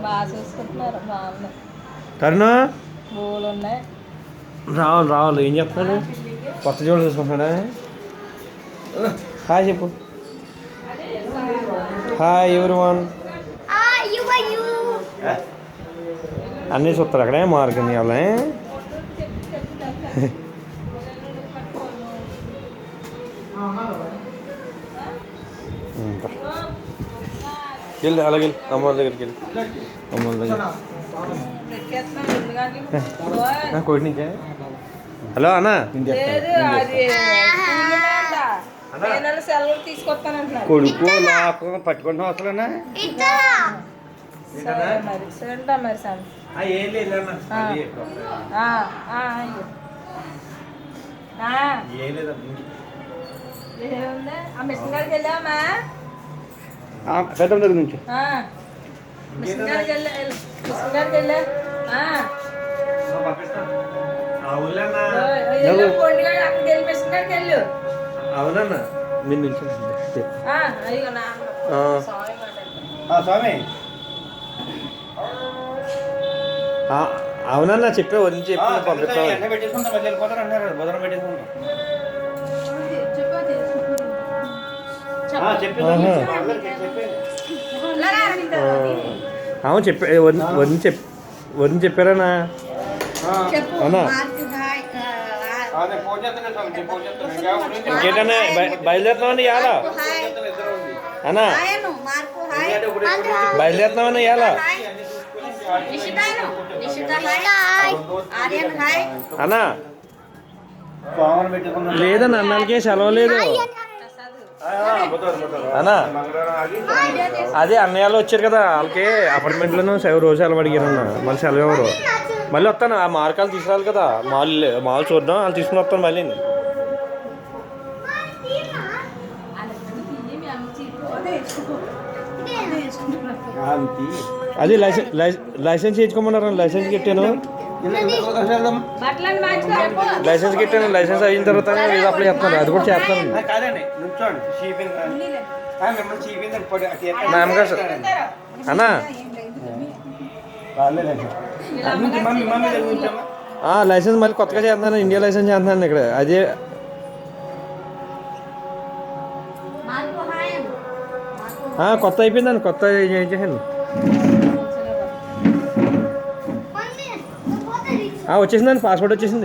బాగా చూసుకుంటున్నారు. బాగున్నాయి. తరుణ పూలు ఉన్నాయి. రావాలి ఏం చెప్తున్నాడు? కొత్త జోడు చూసుకుంటున్నాడా? హాయ్ చెప్పు. Hi everyone. అన్నీ చూస్తారు అక్కడే మార్గండి వాళ్ళే. వెళ్ళి అలాగే అమ్మ దగ్గరికి వెళ్ళి అమ్మ దగ్గర కోటి నుంచే. హలో అన్న సెలవు తీసుకొస్తానంటున్నాడు. కొడుకు నాకు పట్టుకుంటున్నా అసలు ఏం లేదు మిషన్ గారికి వెళ్ళామా? పెద్ద దగ్గర నుంచి మిషన్ గారికి వెళ్ళా. అక్కడికి వెళ్ళి మిషన్ గారికి వెళ్ళు. అవునన్నా మీరు నుంచి స్వామి అవునన్నా చెప్పే వదిలి చెప్పి అవును చెప్పే వదిలి చెప్పారన్నా. అవునా ఇంకేటన్నా బయలుదేరుతున్నామని ఇవాళ అన్నా బయలుదేరుతున్నామని ఇవాళ అన్నా లేదన్నా అన్నాళ్ళకి సెలవు లేదు అన్నా. అదే అన్నయ్యలు వచ్చారు కదా వాళ్ళకి అపార్ట్మెంట్లోనూ రోజు సెలవు అడిగారన్నా. మళ్ళీ సెలవు ఎవరు మళ్ళీ వస్తాను ఆ మార్కాలు తీసుకురాలి కదా. మాల్ చూద్దాం వాళ్ళు తీసుకుని వస్తాను మళ్ళీ. అది లైసెన్స్ చేయించుకోమన్నారు. లైసెన్స్ కట్టాను. లైసెన్స్ కట్టాను. లైసెన్స్ అయిన తర్వాత ఏదో అప్లై చేస్తాను. అది కూడా చేస్తాను. అన్నా లైసెన్స్ మళ్ళీ కొత్తగా చేస్తున్నాను. ఇండియా లైసెన్స్ చేస్తున్నాను ఇక్కడ. అదే కొత్త అయిపోయిందండి. కొత్త చేసాను. వచ్చేసిందండి. పాస్పోర్ట్ వచ్చేసింది.